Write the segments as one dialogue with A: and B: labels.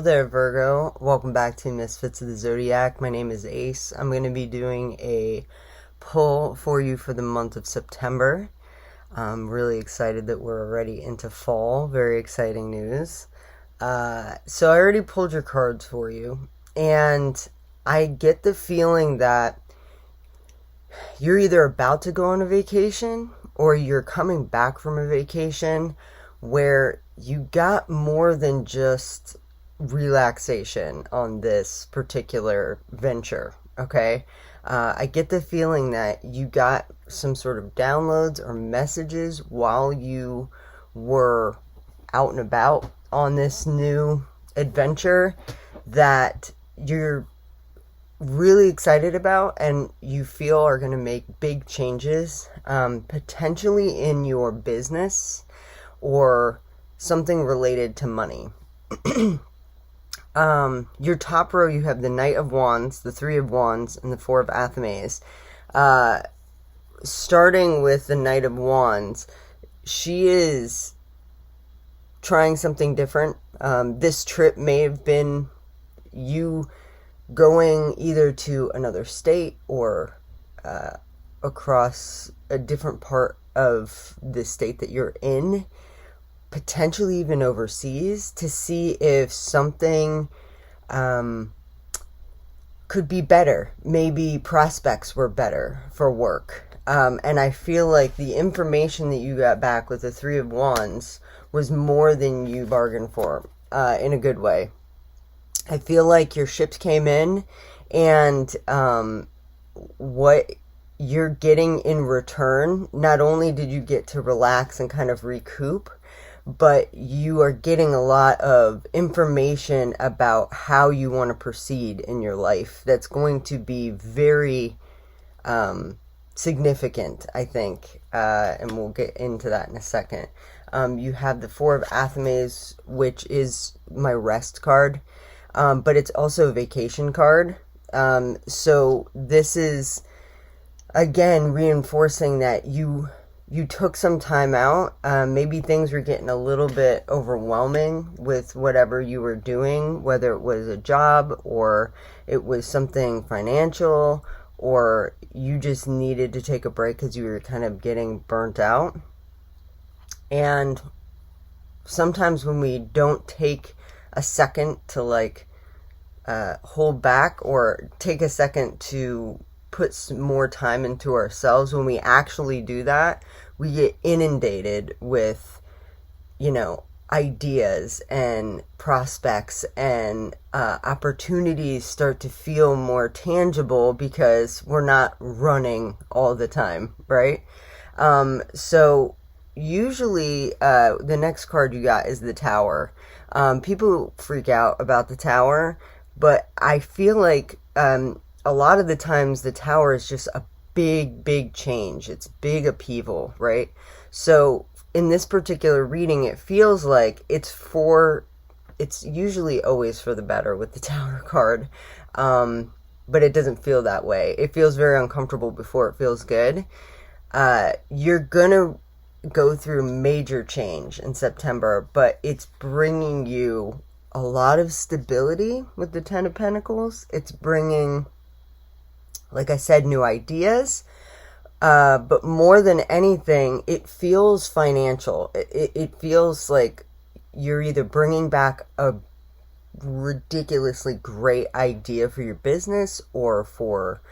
A: there, Virgo. Welcome back to Misfits of the Zodiac. My name is Ace. I'm going to be doing a pull for you for the month of September. I'm really excited that we're already into fall. Very exciting news. So I already pulled your cards for you, and I get the feeling that you're either about to go on a vacation or you're coming back from a vacation where you got more than just relaxation on this particular venture, okay? I get the feeling that you got some sort of downloads or messages while you were out and about on this new adventure that you're really excited about and you feel are going to make big changes, potentially in your business or something related to money. Your top row, you have the Knight of Wands, the Three of Wands, and the Four of Athames. Starting with the Knight of Wands, she is trying something different. This trip may have been you going either to another state or across a different part of the state that you're in, potentially even overseas, to see if something could be better. Maybe prospects were better for work. And I feel like the information that you got back with the Three of Wands was more than you bargained for, in a good way. I feel like your ships came in, and what you're getting in return, not only did you get to relax and kind of recoup, but you are getting a lot of information about how you want to proceed in your life. That's going to be very significant, I think, and we'll get into that in a second. You have the Four of Athames, which is my rest card, but it's also a vacation card. So this is, again, reinforcing that you took some time out. Maybe things were getting a little bit overwhelming with whatever you were doing, whether it was a job or it was something financial, or you just needed to take a break because you were kind of getting burnt out. And sometimes when we don't take a second to hold back or take a second to put some more time into ourselves, when we actually do that, we get inundated with, ideas and prospects, and opportunities start to feel more tangible because we're not running all the time, right? So usually the next card you got is the Tower. People freak out about the Tower, but I feel like a lot of the times the Tower is just a big change. It's big upheaval, right? So in this particular reading, it feels like it's usually always for the better with the Tower card, but it doesn't feel that way. It feels very uncomfortable before it feels good. You're gonna go through major change in September, but it's bringing you a lot of stability with the Ten of Pentacles. It's bringing, like I said, new ideas, but more than anything, it feels financial. It feels like you're either bringing back a ridiculously great idea for your business or for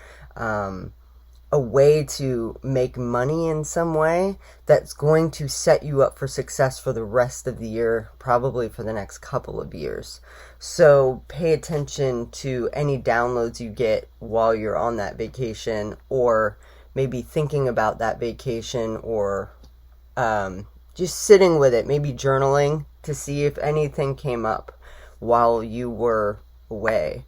A: a way to make money in some way that's going to set you up for success for the rest of the year, probably for the next couple of years. So pay attention to any downloads you get while you're on that vacation, or maybe thinking about that vacation, or just sitting with it, maybe journaling to see if anything came up while you were away.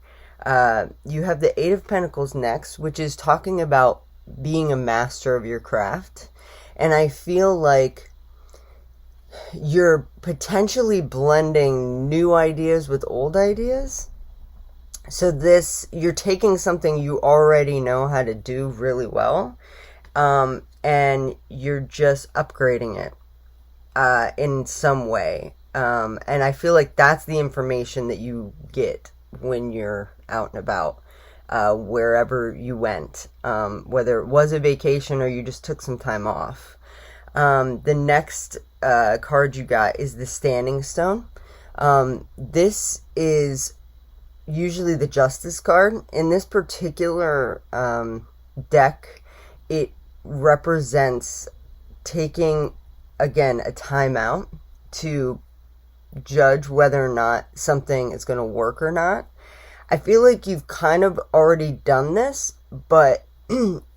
A: You have the Eight of Pentacles next, which is talking about being a master of your craft. And I feel like you're potentially blending new ideas with old ideas. So you're taking something you already know how to do really well, and you're just upgrading it in some way. And I feel like that's the information that you get when you're out and about, wherever you went, whether it was a vacation or you just took some time off. The next card you got is the Standing Stone. This is usually the Justice card. In this particular deck, it represents taking, again, a time out to judge whether or not something is going to work or not. I feel like you've kind of already done this, but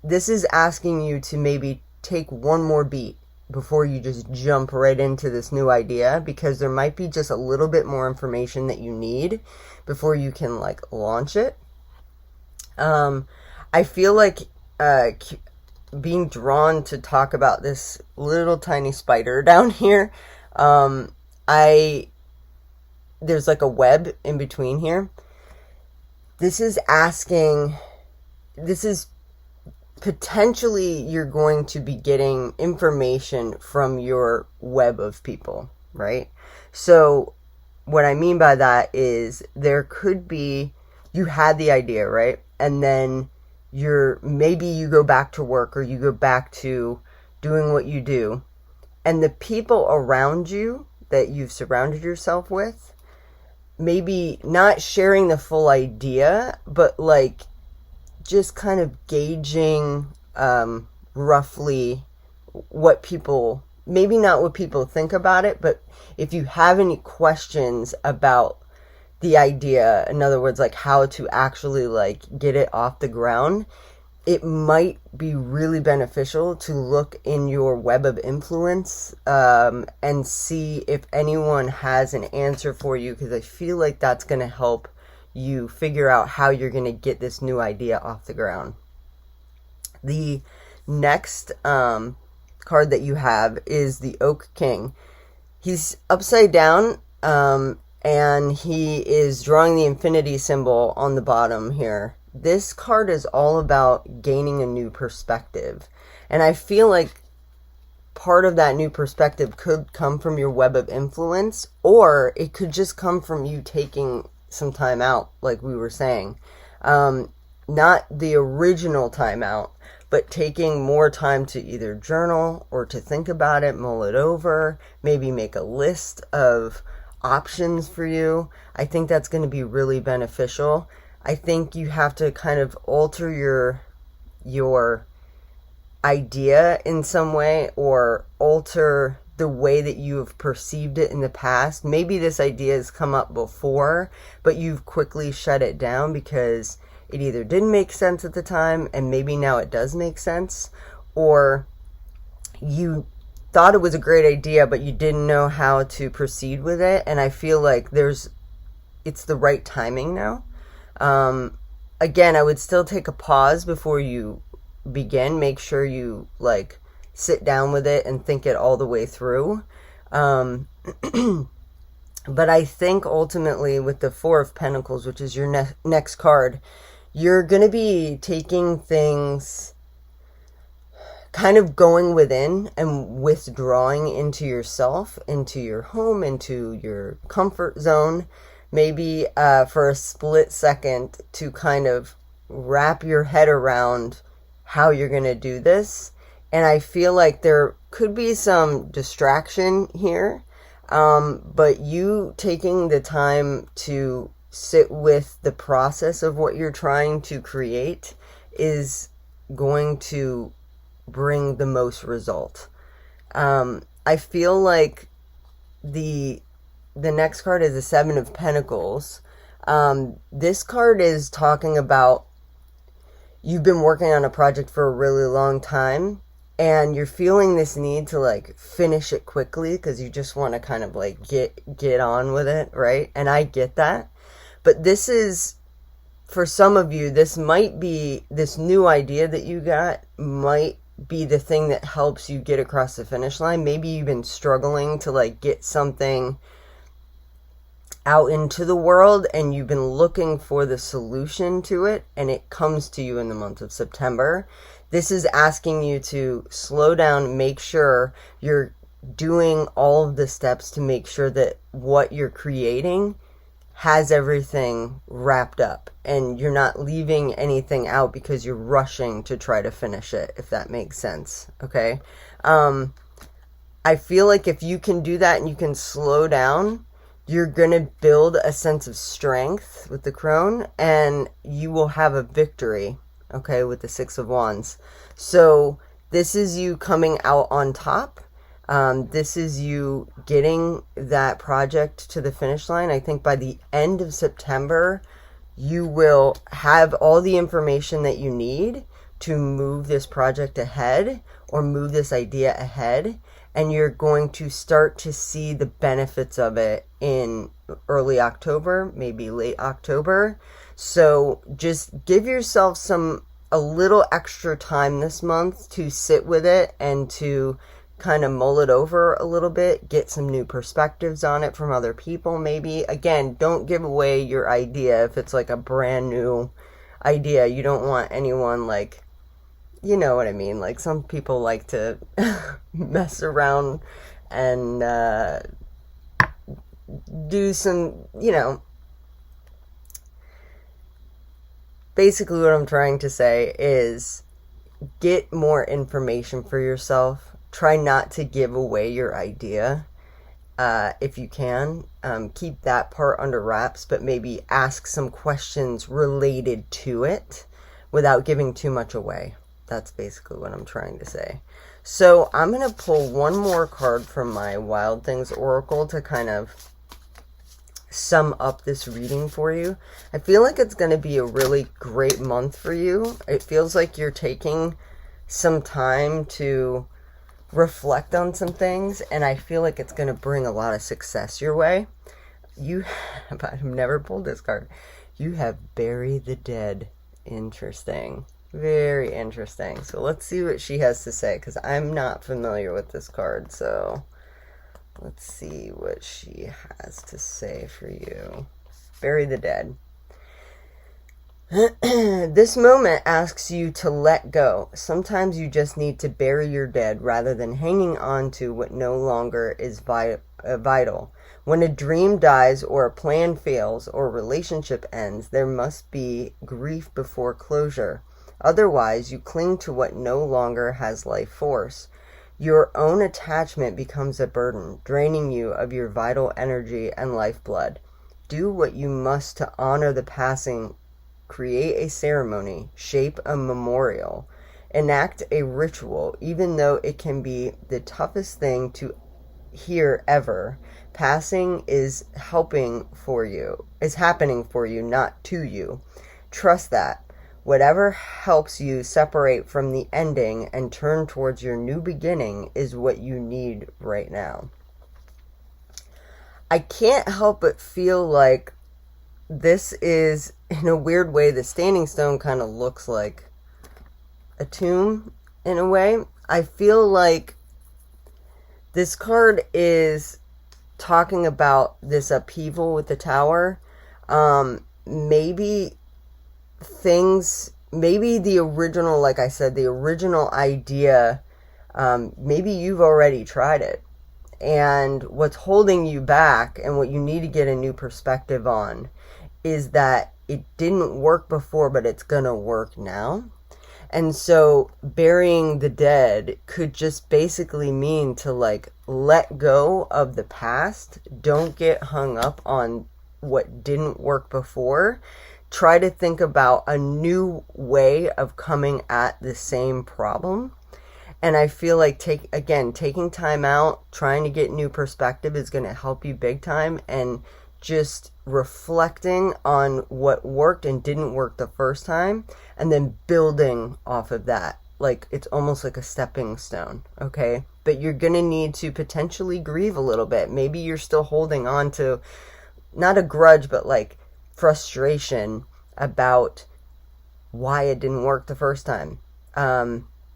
A: this is asking you to maybe take one more beat before you just jump right into this new idea, because there might be just a little bit more information that you need before you can like launch it. I feel like being drawn to talk about this little tiny spider down here. There's like a web in between here. This is potentially you're going to be getting information from your web of people, right? So what I mean by that is there could be, you had the idea, right? And then maybe you go back to work or you go back to doing what you do, and the people around you that you've surrounded yourself with, maybe not sharing the full idea, but like just kind of gauging roughly what people, maybe not what people think about it, but if you have any questions about the idea, in other words, like how to actually like get it off the ground, it might be really beneficial to look in your web of influence and see if anyone has an answer for you, because I feel like that's going to help you figure out how you're going to get this new idea off the ground. The next card that you have is the Oak King. He's upside down, and he is drawing the infinity symbol on the bottom here. This card is all about gaining a new perspective. And I feel like part of that new perspective could come from your web of influence, or it could just come from you taking some time out, like we were saying. Not the original time out, but taking more time to either journal or to think about it, mull it over, maybe make a list of options for you. I think that's going to be really beneficial. I think you have to kind of alter your idea in some way, or alter the way that you have perceived it in the past. Maybe this idea has come up before, but you've quickly shut it down because it either didn't make sense at the time and maybe now it does make sense, or you thought it was a great idea but you didn't know how to proceed with it. And I feel like it's the right timing now. Again, I would still take a pause before you begin. Make sure you like sit down with it and think it all the way through. But I think ultimately with the Four of Pentacles, which is your next card, you're going to be taking things, kind of going within and withdrawing into yourself, into your home, into your comfort zone. Maybe for a split second to kind of wrap your head around how you're going to do this. And I feel like there could be some distraction here, but you taking the time to sit with the process of what you're trying to create is going to bring the most result. I feel like the next card is the Seven of Pentacles. This card is talking about you've been working on a project for a really long time and you're feeling this need to like finish it quickly because you just want to kind of like get on with it, right? And I get that. But this is, for some of you, this might be, this new idea that you got might be the thing that helps you get across the finish line. Maybe you've been struggling to like get something out into the world and you've been looking for the solution to it, and it comes to you in the month of September. This is asking you to slow down, make sure you're doing all of the steps to make sure that what you're creating has everything wrapped up and you're not leaving anything out because you're rushing to try to finish it, if that makes sense. Okay. I feel like if you can do that and you can slow down, you're going to build a sense of strength with the crone and you will have a victory, okay, with the Six of Wands. So this is you coming out on top. This is you getting that project to the finish line. I think by the end of September, you will have all the information that you need to move this project ahead or move this idea ahead. And you're going to start to see the benefits of it in early October, maybe late October. So just give yourself a little extra time this month to sit with it and to kind of mull it over a little bit, get some new perspectives on it from other people maybe. Again, don't give away your idea if it's like a brand new idea. You don't want anyone like, you know what I mean? Like some people like to mess around and do some, basically what I'm trying to say is get more information for yourself. Try not to give away your idea if you can. Keep that part under wraps, but maybe ask some questions related to it without giving too much away. That's basically what I'm trying to say. So I'm going to pull one more card from my Wild Things Oracle to kind of sum up this reading for you. I feel like it's going to be a really great month for you. It feels like you're taking some time to reflect on some things, and I feel like it's going to bring a lot of success your way. I've never pulled this card. You have Bury the Dead. Interesting. Very interesting. So let's see what she has to say, because I'm not familiar with this card. So let's see what she has to say for you. Bury the Dead. This moment asks you to let go. Sometimes you just need to bury your dead rather than hanging on to what no longer is vital. When a dream dies or a plan fails or a relationship ends, there must be grief before closure. Otherwise, you cling to what no longer has life force. Your own attachment becomes a burden, draining you of your vital energy and lifeblood. Do what you must to honor the passing. Create a ceremony, shape a memorial, enact a ritual, even though it can be the toughest thing to hear ever. Passing is happening for you, not to you. Trust that. Whatever helps you separate from the ending and turn towards your new beginning is what you need right now. I can't help but feel like this is, in a weird way, the Standing Stone kind of looks like a tomb in a way. I feel like this card is talking about this upheaval with the Tower. Maybe the original, like I said, the original idea, maybe you've already tried it. And what's holding you back and what you need to get a new perspective on is that it didn't work before, but it's gonna work now. And so burying the dead could just basically mean to like let go of the past. Don't get hung up on what didn't work before. Try to think about a new way of coming at the same problem. And I feel like taking time out, trying to get new perspective is going to help you big time. And just reflecting on what worked and didn't work the first time, and then building off of that. Like, it's almost like a stepping stone, okay? But you're going to need to potentially grieve a little bit. Maybe you're still holding on to, not a grudge, but like frustration about why it didn't work the first time.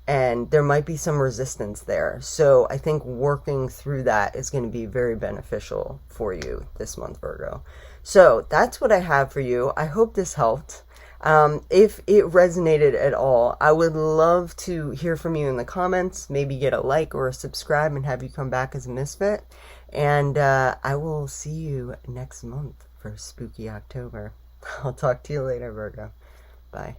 A: And there might be some resistance there. So I think working through that is going to be very beneficial for you this month, Virgo. So that's what I have for you. I hope this helped. If it resonated at all, I would love to hear from you in the comments, maybe get a like or a subscribe and have you come back as a misfit. And I will see you next month for Spooky October. I'll talk to you later, Virgo. Bye.